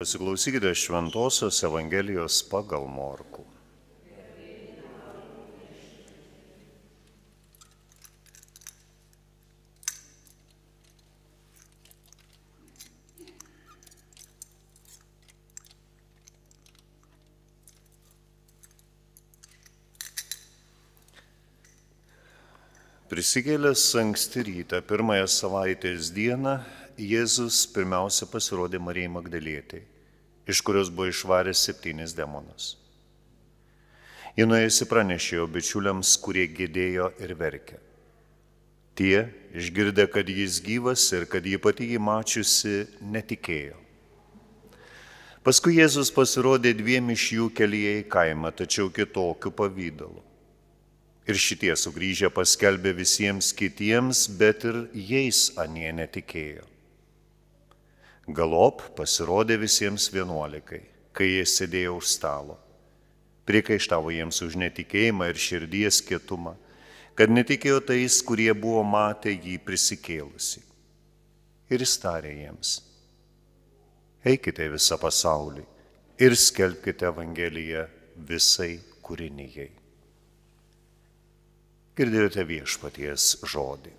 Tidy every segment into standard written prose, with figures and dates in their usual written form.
Pasiklausykite Šventosios Evangelijos pagal Morkų. Prisikėlęs anksti rytą, pirmąją savaitės dieną, Jėzus pirmiausia pasirodė Marijai Magdalietei, iš kurios buvo išvaręs 7 demonus. Ji nuėjusi pranešė jo bičiuliams, kurie giedėjo ir verkė. Tie, išgirdę, kad jis gyvas ir kad ji pati jį mačiusi, netikėjo. Paskui Jėzus pasirodė 2 iš jų kelyje į kaimą, tačiau kitokiu pavydalu. Ir šitie sugrįžę paskelbė visiems kitiems, bet ir jais anie netikėjo. Galop pasirodė visiems 11, kai jie sėdėjo už stalo. Priekaištavo jiems už netikėjimą ir širdies kietumą, kad netikėjo tais, kurie buvo matę jį prisikėlusi. Ir jis tarė jiems: eikite visą pasaulį ir skelbkite Evangeliją visai kūrinijai. Girdėjote Viešpaties žodį.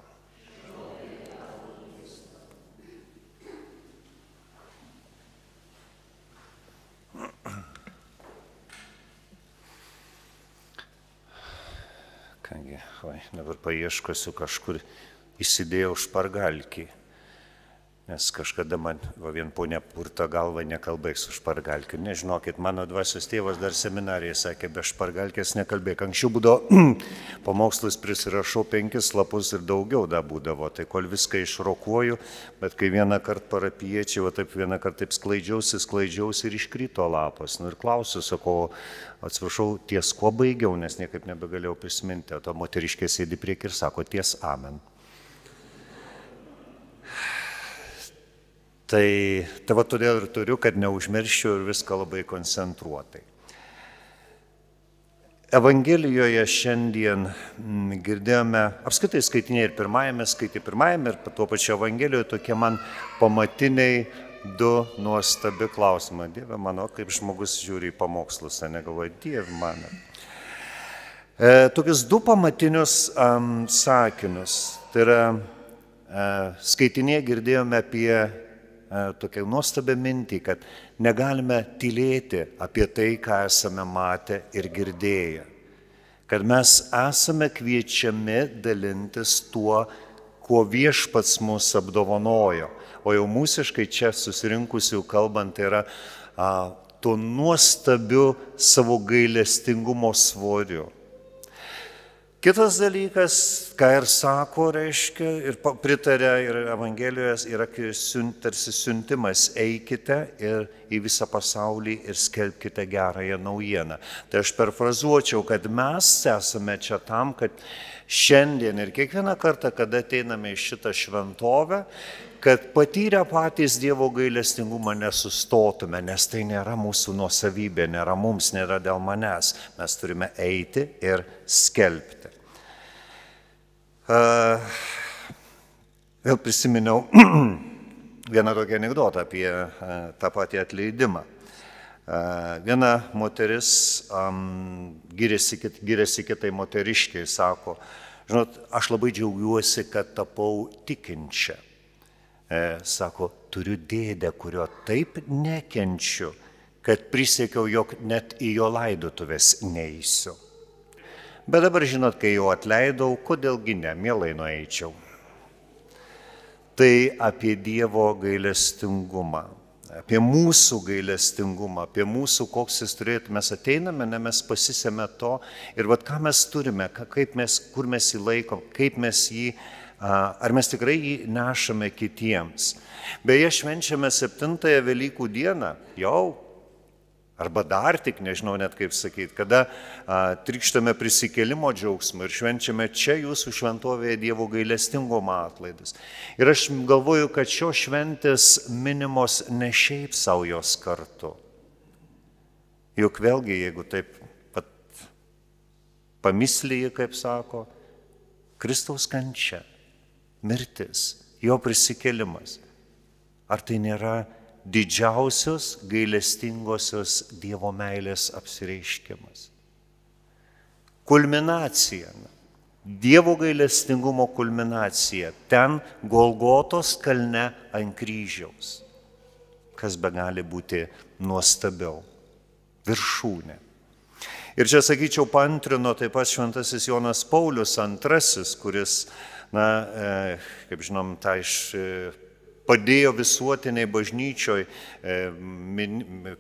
Kągi, dabar paieškosiu, kažkur įsidėjau špargalkį, nes kažkada man vien ponia purto galva, nekalbėk su špargalkiu. Nežinokit, mano dvasios tėvas dar seminarijoje sakė, be špargalkės nekalbėk. Anksčiau būdavo pamokslus prisirašau 5 lapus ir daugiau da būdavo, tai kol viską išrokuoju, bet kai vieną kartą parapiečiai, vieną kartą taip sklaidžiausi ir iškrito lapas. Ir klausiu, sakau, atsiprašau, ties kuo baigiau, nes niekaip nebegalėjau prisiminti. O to moteriškė sėdi prieki ir sako, ties amen. Tai va todėl ir turiu, kad neužmirščiau ir viską labai koncentruotai. Evangelijoje šiandien girdėjome, apskritai skaitiniai ir pirmajame, ir tuo pačiu Evangelijoje tokie man pamatiniai 2 nuostabi klausimai. Dieve mano, kaip žmogus žiūri į pamokslus, negalvoja, Dieve mano. Tokius 2 pamatinius sakinius. Tai yra, skaitinėje girdėjome apie tokią nuostabią mintį, kad negalime tylėti apie tai, ką esame matę ir girdėję. Kad mes esame kviečiami dalintis tuo, kuo Viešpats mus apdovanojo. O jau mūsiškai čia susirinkusių kalbant, tai yra tuo nuostabiu savo gailestingumo svoriu. Kitas dalykas, ką ir sako, reiškia, ir pritarė, ir Evangelijoje yra tarsi siuntimas, eikite ir į visą pasaulį ir skelbkite gerąją naujieną. Tai aš perfrazuočiau, kad mes esame čia tam, kad šiandien ir kiekvieną kartą, kada ateiname į šitą šventovę, kad patyrę patys Dievo gailestingumą nesustotume, nes tai nėra mūsų nuosavybė, nėra mums, nėra dėl manęs. Mes turime eiti ir skelbti. Vėl prisiminiau vieną tokį anekdotą apie tą patį atleidimą. Viena moteris giriasi kitai moteriškiai, sako, žinot, aš labai džiaugiuosi, kad tapau tikinčia. Sako, turiu dėdę, kurio taip nekenčiu, kad prisiekiau, jog net į jo laidotuvės neisiu. Bet dabar, žinot, kai jau atleidau, kodėlgi ne, mielai nueičiau. Tai apie Dievo gailestingumą, apie mūsų gailestingumą, apie mūsų, koks jis turėtų, mes ateiname, ne, mes pasisėme to ir vat ką mes turime, kur mes jį laikom, kaip mes jį, ar mes tikrai jį nešame kitiems. Beje, švenčiame 7 Velykų dieną, jau, arba dar tik, nežinau net kaip sakyti, kada trykštame prisikėlimo džiaugsmą ir švenčiame čia jūsų šventovėje Dievo gailestingumo atlaidus. Ir aš galvoju, kad šios šventės minimos ne šiaip savo jos kartu. Juk vėlgi, jeigu taip pamislyji, kaip sako, Kristaus kančia, mirtis, jo prisikėlimas. Ar tai nėra didžiausios gailestingosios Dievo meilės apsireiškimas. Kulminacija. Dievo gailestingumo kulminacija. Ten Golgotos kalne ant kryžiaus. Kas be gali būti nuostabiau. Viršūnė. Ir čia, sakyčiau, paantrino taip pat šventasis Jonas Paulius II, kuris, kaip žinom, padėjo visuotiniai bažnyčioj,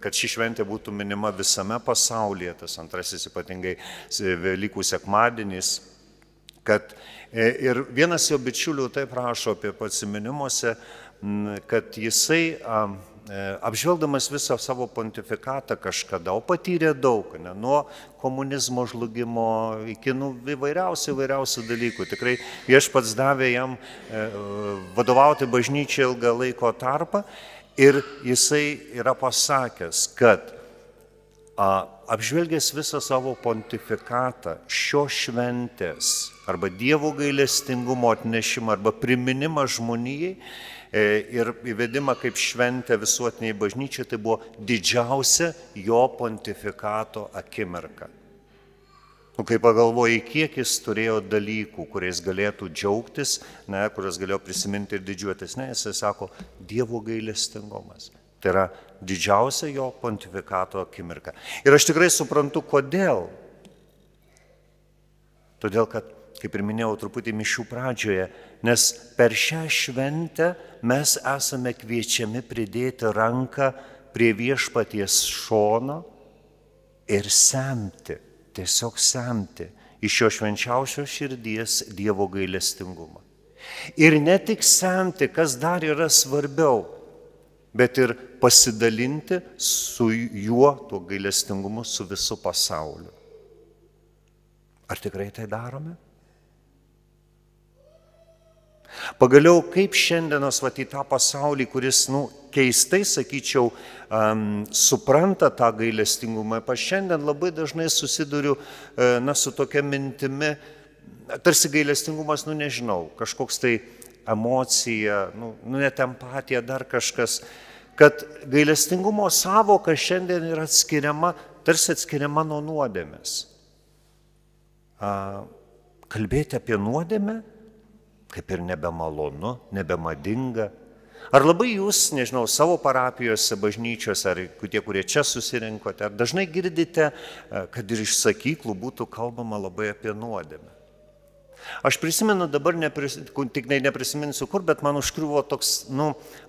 kad ši šventė būtų minima visame pasaulyje, tas antrasis ypatingai Velykų sekmadienis, kad ir vienas jo bičiulių taip rašo apie atsiminimuose, kad jisai apžvelgdamas visą savo pontifikatą kažkada, o patyrė daug, nuo komunizmo žlugimo iki įvairiausių dalykų. Tikrai Viešpats davė jam vadovauti bažnyčiai ilgą laiko tarpą ir jisai yra pasakęs, kad apžvelgęs visą savo pontifikatą, šios šventės arba Dievo gailestingumo atnešimą arba priminimą žmonijai, ir įvedimą kaip šventę visuotiniai bažnyčiai, tai buvo didžiausia jo pontifikato akimirka. Kai pagalvoji, kiek jis turėjo dalykų, kuriais galėtų džiaugtis, kurias galėjo prisiminti ir didžiuotis, jisai sako, Dievo gailestingumas. Tai yra didžiausia jo pontifikato akimirka. Ir aš tikrai suprantu, kodėl. Todėl, kad kaip ir minėjau truputį mišių pradžioje, nes per šią šventę mes esame kviečiami pridėti ranką prie Viešpaties šono ir semti, tiesiog semti iš jo švenčiausios širdies Dievo gailestingumą. Ir ne tik semti, kas dar yra svarbiau, bet ir pasidalinti su juo, tuo gailestingumu, su visu pasauliu. Ar tikrai tai darome? Pagaliau, kaip šiandienos į tą pasaulį, kuris, keistai, sakyčiau, supranta tą gailestingumą. Šiandien labai dažnai susiduriu su tokia mintimi, tarsi gailestingumas, nežinau, kažkoks tai emocija, net empatija, dar kažkas, kad gailestingumo savoka šiandien yra atskiriama, tarsi atskiriama nuo nuodėmės. Kalbėti apie nuodėmę kaip ir nebemalonu, nebemadinga. Ar labai jūs, nežinau, savo parapijose, bažnyčiose, ar tie, kurie čia susirinkote, ar dažnai girdite, kad ir iš sakyklų būtų kalbama labai apie nuodėmę? Aš prisimenu dabar, tik neprisiminsiu kur, bet man užkliuvo toks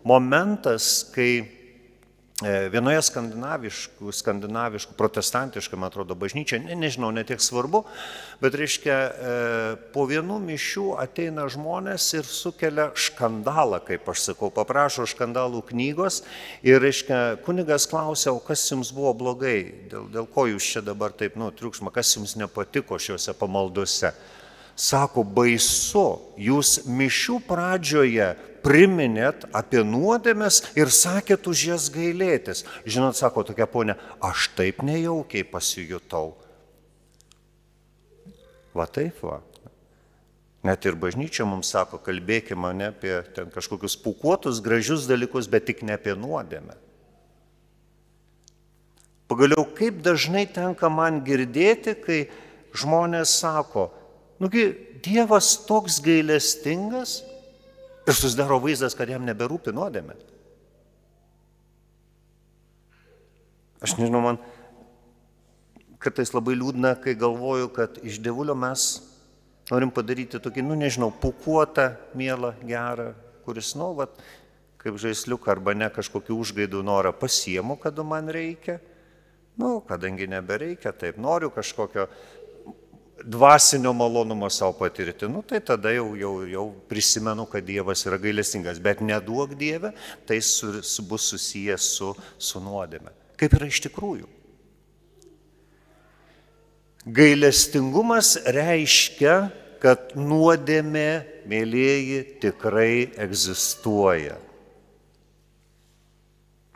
momentas, kai vienoje skandinaviškų, protestantiškų, man atrodo, bažnyčia, nežinau, netiek svarbu, bet reiškia, po vienų mišių ateina žmonės ir sukelia škandalą, kaip aš sakau, paprašo škandalų knygos ir, reiškia, kunigas klausia, o kas jums buvo blogai, dėl ko jūs čia dabar taip, triukšma, kas jums nepatiko šiuose pamaldose. Sako, baisu, jūs mišių pradžioje priminėt apie nuodėmes ir sakėt už jas gailėtis. Žinot, sako tokia ponė, aš taip nejaukiai pasijutau. Va taip va. Net ir bažnyčia mums sako, kalbėkime ne apie ten kažkokius pūkuotus, gražius dalykus, bet tik ne apie nuodėmę. Pagaliau, kaip dažnai tenka man girdėti, kai žmonės sako, Dievas toks gailestingas ir susidaro vaizdas, kad jam neberūpi nuodėmė. Aš nežinau, man kartais labai liūdna, kai galvoju, kad iš Dievulio mes norim padaryti tokį, pūkuotą, mielą, gerą, kuris, kaip žaisliuką arba ne kažkokių užgaidų norą pasiemu, kada man reikia. Kadangi nebereikia, taip noriu kažkokio dvasinio malonumo savo patirti, tai tada jau prisimenu, kad Dievas yra gailestingas, bet neduok Dieve, tai bus susijęs su nuodėme. Kaip yra iš tikrųjų? Gailestingumas reiškia, kad nuodėmė, mėlieji, tikrai egzistuoja.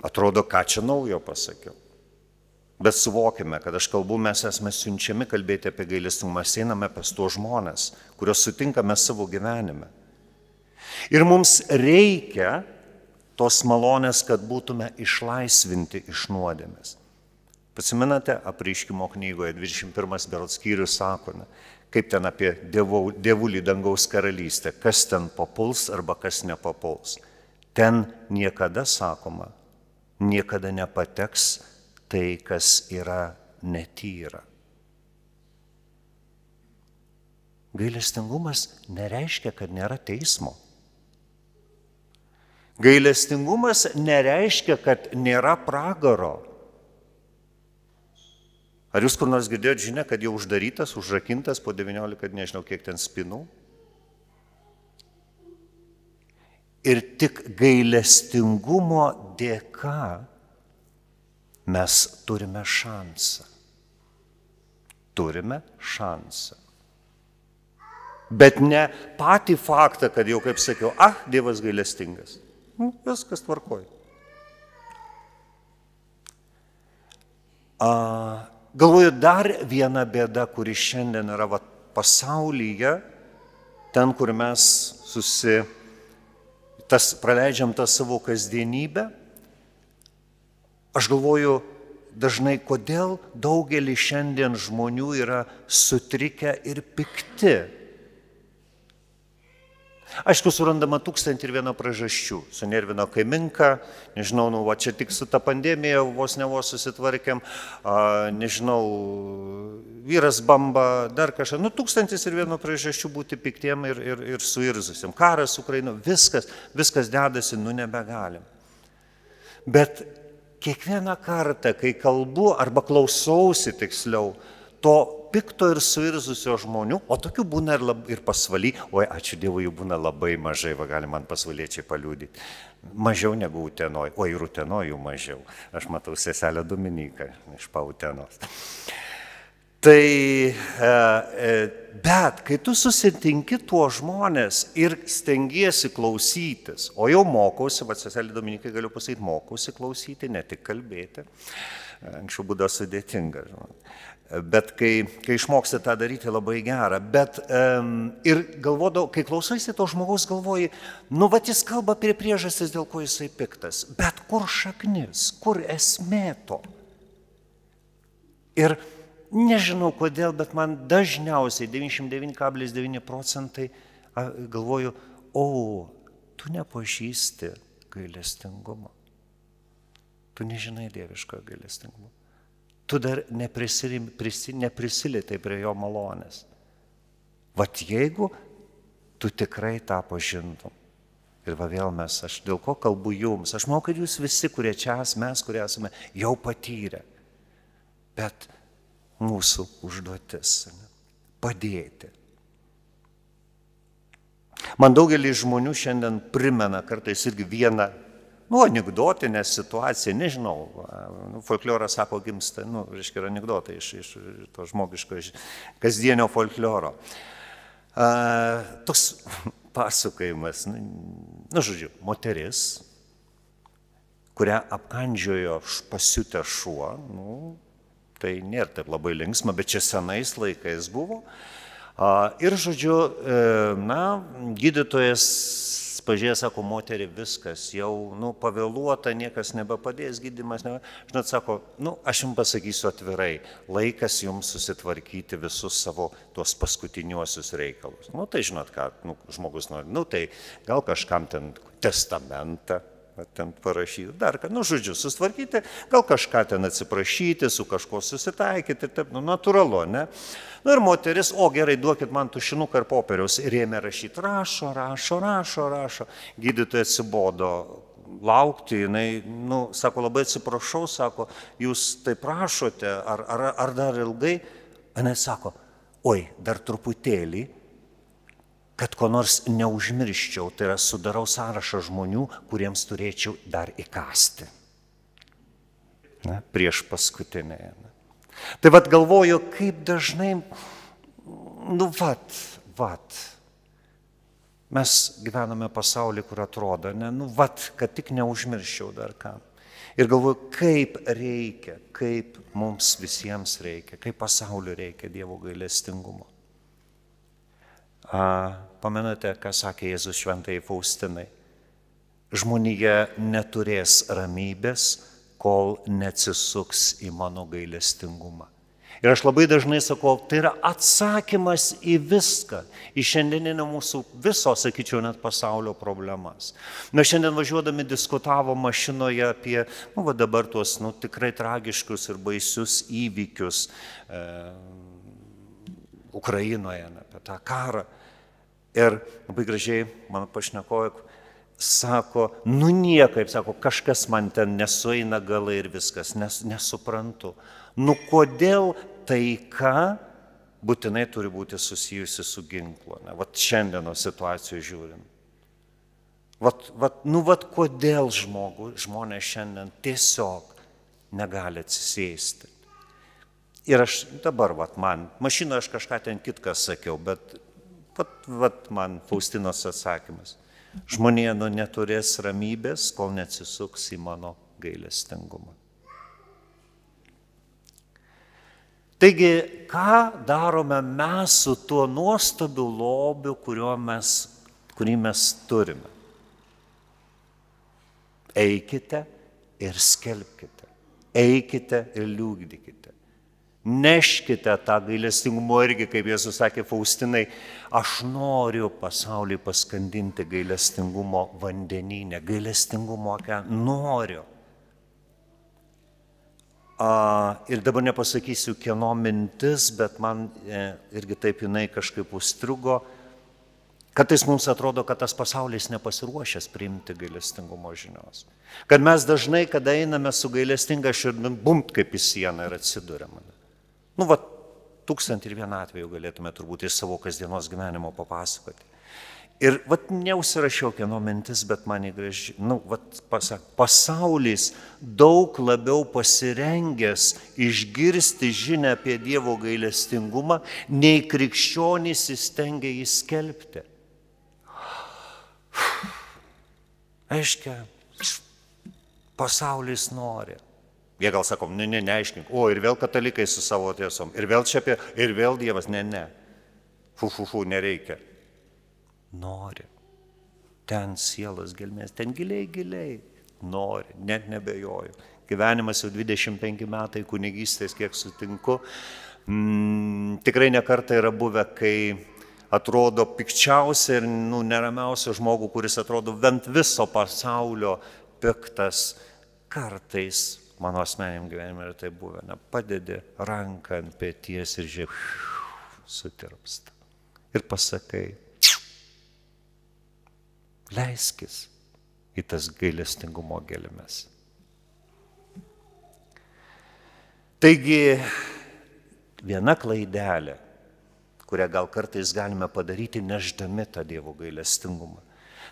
Atrodo, ką čia naujo pasakiau. Bet suvokime, kad aš kalbu, mes esame siunčiami kalbėti apie gailestingumą, mes einame pas tuos žmonės, kuriuos sutinkame savo gyvenime. Ir mums reikia tos malonės, kad būtume išlaisvinti iš nuodėmės. Prisimenate, Apreiškimo knygoje 21 berods skyrius sako, kaip ten apie dievulį dangaus karalystę, kas ten papuls arba kas nepapuls. Ten niekada, sakoma, niekada nepateks tai, kas yra netyra. Gailestingumas nereiškia, kad nėra teismo. Gailestingumas nereiškia, kad nėra pragaro. Ar jūs kur nors girdėjot žinią, kad jau uždarytas, užrakintas po 19, nežinau kiek ten spinų? Ir tik gailestingumo dėka mes turime šansą. Turime šansą. Bet ne patį faktą, kad jau, kaip sakiau, Dievas gailestingas. Viskas tvarkoja. Galvoju, dar viena bėda, kuri šiandien yra pasaulyje, ten, kur mes praleidžiam tą savo kasdienybę. Aš galvoju, dažnai, kodėl daugelį šiandien žmonių yra sutrikę ir pikti. Aišku, surandama 1001 priežasčių. Sunervino kaimynka, nežinau, čia tik su ta pandemija vos susitvarkėm, nežinau, vyras bamba, dar kažką. 1001 priežasčių būti piktiem ir suirzusiam. Karas Ukraina, viskas dedasi, nebegalim. Bet kiekvieną kartą, kai kalbu arba klausausi tiksliau, to pikto ir suirzusio žmonių, o tokių būna ir pasvaly, ačiū Dievui, jų būna labai mažai, gali man pasvaliečiai paliudyti. Mažiau negu Utenoj, ir Utenoj jų mažiau. Aš matau seselę Dominiką iš Pautenos. Bet kai tu susitinki tuo žmonės ir stengiesi klausytis, o jau mokausi, seselė Dominikai galiu pasakyti, mokausi klausyti, ne tik kalbėti. Anksčiau būdavo sudėtinga. Bet kai išmoksti tą daryti, labai gera. Bet ir galvodavau, kai klausaisi to žmogaus, galvoji, jis kalba apie priežastis, dėl ko jisai piktas. Bet kur šaknis, kur esmė to? Ir nežinau kodėl, bet man dažniausiai 99,9% galvoju, tu nepažįsti gailestingumo. Tu nežinai dieviško gailestingumo. Tu dar neprisilietei prie jo malonės. Jeigu tu tikrai tą pažintum. Ir vėl aš dėl ko kalbu jums. Aš manau, kad jūs visi, kurie čia mes, kurie esame, jau patyrę. Bet mūsų užduotis padėti. Man daugelį žmonių šiandien primena kartais irgi vieną anekdotinę situaciją, nežinau, folkloras sako gimsta, reiškia, anekdotai iš to žmogiško kasdienio folkloro. Toks pasakojimas, moteris, kurią apkandžiojo pasiutęs šuo, tai nėra taip labai linksma, bet čia senais laikais buvo. Ir, gydytojas pažiūrėjo, sako, moterį, viskas, jau pavėluota, niekas nebepadės, gydymas, žinot, sako, aš jums pasakysiu atvirai, laikas jums susitvarkyti visus savo tuos paskutiniuosius reikalus. Tai žinot, ką žmogus nori, tai gal kažkam ten testamentą ten parašyti, dar ką, susitvarkyti, gal kažką ten atsiprašyti, su kažko susitaikyti, taip, natūralu, ne? Ir moteris, gerai, duokit man tušinuką ir popieriaus, ir ėmė rašyti, rašo. Gydytoja atsibodo laukti, jinai, sako, labai atsiprašau, sako, jūs taip rašote, ar dar ilgai? Jinai sako, dar truputėlį, kad ko nors neužmirščiau, tai yra sudarau sąrašą žmonių, kuriems turėčiau dar įkasti. Prieš paskutinėje. Tai galvoju, kaip dažnai, mes gyvename pasaulyje, kur atrodo, kad tik neužmirščiau dar ką. Ir galvoju, kaip reikia, kaip mums visiems reikia, kaip pasauliu reikia Dievo gailestingumo. Pamenate, ką sakė Jėzus šventajai Faustinai? žmonija neturės ramybės, kol neatsisuks į mano gailestingumą. Ir aš labai dažnai sakau, tai yra atsakymas į viską, į šiandieninę mūsų viso, sakyčiau, net pasaulio problemas. Mes šiandien važiuodami diskutavo mašinoje apie, dabar tuos, tikrai tragiškus ir baisius įvykius Ukrainoje, apie tą karą. Ir labai gražiai mano pašnekovė sako, niekaip, sako, kažkas man ten nesueina galai ir viskas, nesuprantu. Kodėl taika būtinai turi būti susijusi su ginklu? Vat šiandienos situacijoje žiūrint. Kodėl žmonės šiandien tiesiog negali atsisėsti? Ir aš dabar, mašinoje aš kažką ten kitką sakiau, bet man Faustinos atsakymas. Žmonija neturės ramybės, kol neatsisuks į mano gailestingumą. Taigi, ką darome mes su tuo nuostabiu lobiu, kurį mes turime? Eikite ir skelbkite. Eikite ir liūdykite. Neškite tą gailestingumo irgi, kaip Jėzus sakė Faustinai, aš noriu pasaulį paskandinti gailestingumo vandenyne, gailestingumo noriu. Ir dabar nepasakysiu, kieno mintis, bet man irgi taip jinai kažkaip užstrigo. Kartais mums atrodo, kad tas pasaulis nepasiruošęs priimti gailestingumo žinios. Kad mes dažnai, kada einame su gailestinga širdim, bumt kaip į sieną ir atsiduriame. 1001 atveju galėtume turbūt iš savo kasdienos gyvenimo papasakoti. Ir neužsirašiau kieno mintis, bet man įgraži, pasaulis daug labiau pasirengęs išgirsti žinią apie Dievo gailestingumą, nei krikščionys įstengia jį skelbti. Aiškia, pasaulis nori. Jie gal sakom, neaiškink, ir vėl katalikai su savo tiesom, ir vėl čia apie, ir vėl Dievas, ne. Nereikia. Nori. Ten sielos gelmės, ten giliai, nori, net nebejoju. Gyvenimas jau 25 metai kunigystės, kiek sutinku. Tikrai nekartą yra buvę, kai atrodo pikčiausia ir neramiausia žmogų, kuris atrodo bent viso pasaulio piktas, kartais mano asmeniniam gyvenime yra tai buvę, padedi ranką ant peties ir žiūrėk, sutirpsta. Ir pasakai, leiskis į tas gailestingumo gelmes. Taigi, viena klaidelė, kurią gal kartais galime padaryti, nešdami tą Dievo gailestingumą.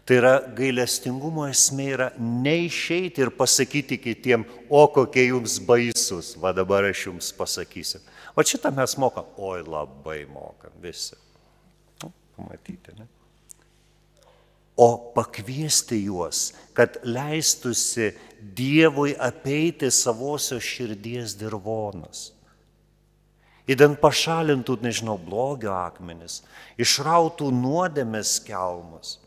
Tai yra, gailestingumo esmė yra neišeiti ir pasakyti kitiem, kokie jums baisus, dabar aš jums pasakysiu. O šitą mes mokam, labai mokam visi. Pamatyti, ne? O pakviesti juos, kad leistusi Dievui apeiti savosios širdies dirvonus. Įdant pašalintų, blogio akmenis, išrautų nuodėmės kelmus.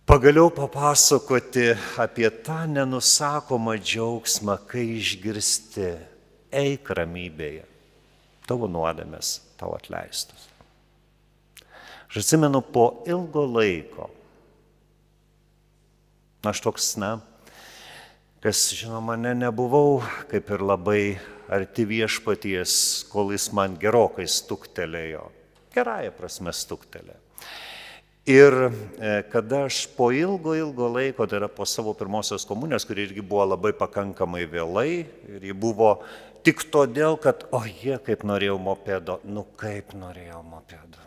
Pagaliau papasakoti apie tą nenusakomą džiaugsmą, kai išgirsti, eik ramybėje, tavo nuodėmės tau atleistos. Aš atsimenu po ilgo laiko, aš toks, kas, žinoma, nebuvau kaip ir labai arti viešpaties, kol jis man gerokai stuktelėjo, gerąja prasme stuktelėjo. Ir kada aš po ilgo laiko, tai yra po savo pirmosios komunijos, kuri irgi buvo labai pakankamai vėlai, ir ji buvo tik todėl, kad, jie kaip norėjau mopedo, kaip norėjau mopedo.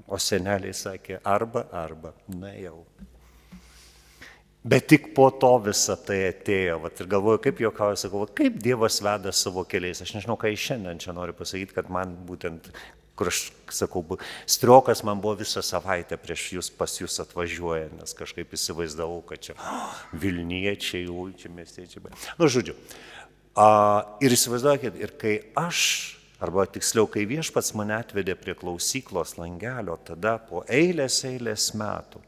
O seneliai sakė, arba, jau. Bet tik po to visą tai atėjo. Ir galvoju, kaip juokauju, sakau, kaip Dievas veda savo keliais. Aš nežinau, ką iš šiandien čia noriu pasakyti, kad man būtent, kur aš sakau, striokas man buvo visą savaitę prieš jūs pas jūs atvažiuoja, nes kažkaip įsivaizdavau, kad čia Vilniečiai, čia miestiečiai. Žodžiu. Ir įsivaizduokit, ir kai aš, arba tiksliau, kai viešpats mane atvedė prie klausyklos langelio, tada po eilės metų,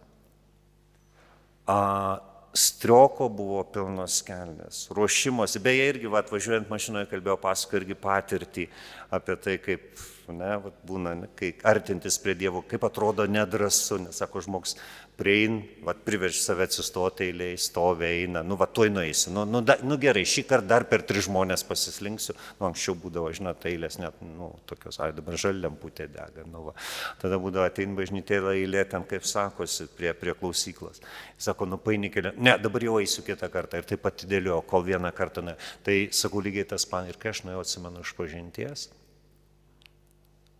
Strioko buvo pilnos kelnės, ruošimosi. Beje, irgi važiuojant mašinoje kalbėjau, paskui irgi patirtį apie tai, kaip būna, kai artintis prie Dievo, kaip atrodo nedrąsu, nes sako, žmogus priein, priverš save atsistoti eilėj, stovi, eina, tuoj nueisiu, gerai, šį kartą dar per 3 žmonės pasislinksiu, anksčiau būdavo, žinot, eilės net, tokios, dabar žalia lemputė dega, tada būdavo atein bažnytėlė eilė, ten kaip sakosi, prie klausyklos, sako, painikėlė, ne, dabar jau eisiu kitą kartą ir taip atidėlio, kol vieną kartą, tai sakau lygiai tas pan, ir kai aš nuėjau, atsimenu, iš pažinties,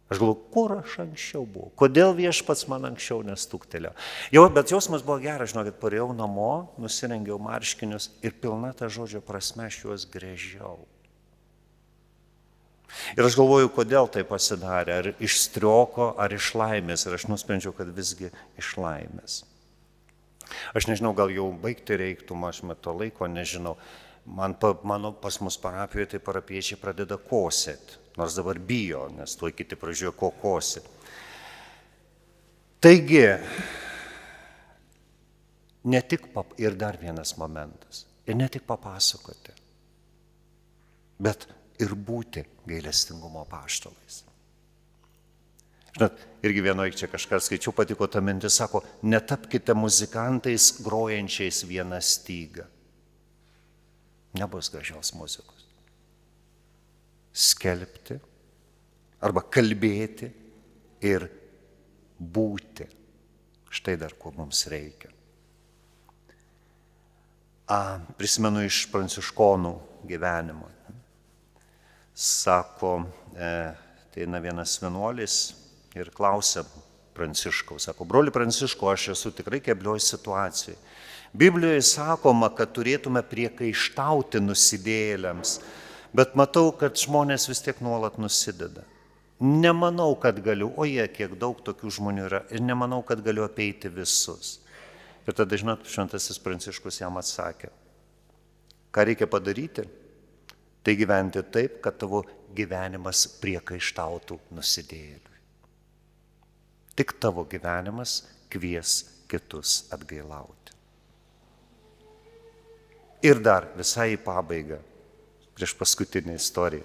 aš galvoju, kur aš anksčiau buvau, kodėl Viešpats man anksčiau nestuktelėjo. Bet jausmas buvo geras, žinokit, parėjau namo, nusirengiau marškinius ir pilna ta žodžio prasme aš juos gręžiau. Ir aš galvoju, kodėl tai pasidarė, ar iš strioko, ar iš laimės, ir aš nusprendžiau, kad visgi iš laimės. Aš nežinau, gal jau baigti reiktų, aš metu laiko nežinau, pas mus parapijoje tai parapiečiai pradeda kosėti. Nors dabar bijo, nes tuoj kiti pražiūrėjo, ko kosi. Taigi, ne tik ir dar vienas momentas, ir ne tik papasakoti, bet ir būti gailestingumo apaštalais. Žinot, irgi vienoje čia kažkas skaičiau, patiko ta mintis, sako, netapkite muzikantais grojančiais vieną stygą. Nebus gražios muzikos. Skelbti arba kalbėti ir būti. Štai dar ko mums reikia. Prisimenu iš pranciškonų gyvenimo. Sako, ateina vienas vienuolis ir klausia Pranciškaus. Sako, broli Pranciškau, aš esu tikrai keblioj situacijai. Biblijoje sakoma, kad turėtume priekaištauti nusidėjėliams, bet matau, kad žmonės vis tiek nuolat nusideda. Nemanau, kad galiu, kiek daug tokių žmonių yra, ir nemanau, kad galiu apeiti visus. Ir tada, žinot, šventasis Pranciškus jam atsakė, ką reikia padaryti, tai gyventi taip, kad tavo gyvenimas priekaištautų nusidėjėliui. Tik tavo gyvenimas kvies kitus atgailauti. Ir dar visai į pabaigą, prieš paskutinę istoriją.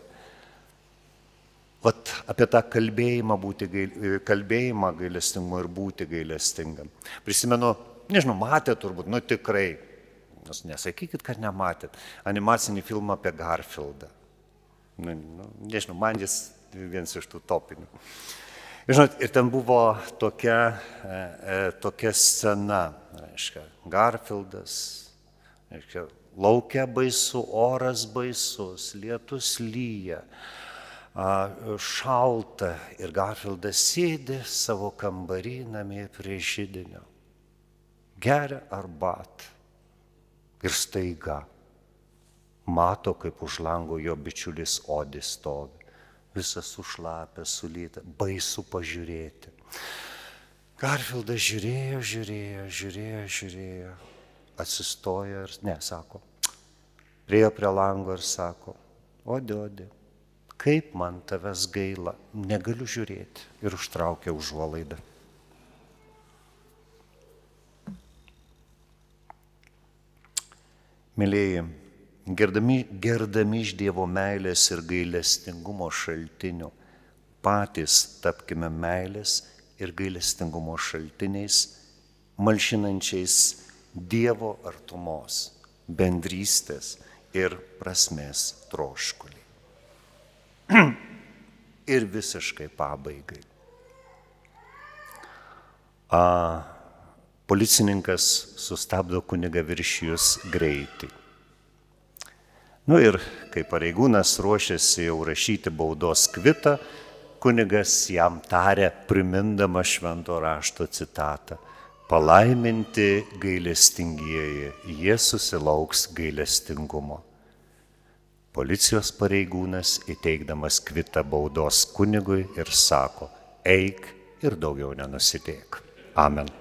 Apie tą kalbėjimą gailestingumo ir būti gailestingam. Prisimenu, nežinau, matėt turbūt, tikrai, nesakykit, kad nematėt, animacinį filmą apie Garfieldą. Nežinau, man jis vienas iš tų topinių. Žinot, ir ten buvo tokia scena, reiškia, Garfieldas, reiškia, laukia baisu, oras baisus, lietus lyja, šalta ir Garfieldas sėdi savo kambarį namie prie židinio, geria arbatą ir staiga mato, kaip už lango jo bičiulis Odis stovi, visas sušlapęs, sulyta, baisu pažiūrėti. Garfieldas žiūrėjo, atsistojo ir, priėjo prie lango ir sako, Odi, kaip man tavęs gaila, negaliu žiūrėti, ir užtraukė užuolaidą. Mylėjai, gerdami iš Dievo meilės ir gailestingumo šaltinių, patys tapkime meilės ir gailestingumo šaltiniais, malšinančiais Dievo artumos, bendrystės ir prasmės troškulį. Ir visiškai pabaigai. Policininkas sustabdo kunigą viršijus greitį. Ir kai pareigūnas ruošiasi jau rašyti baudos kvitą, kunigas jam tarė, primindama švento rašto citatą, palaiminti gailestingieji, jie susilauks gailestingumo. Policijos pareigūnas įteikdamas kvitą baudos kunigui ir sako, eik ir daugiau nenusidėk. Amen.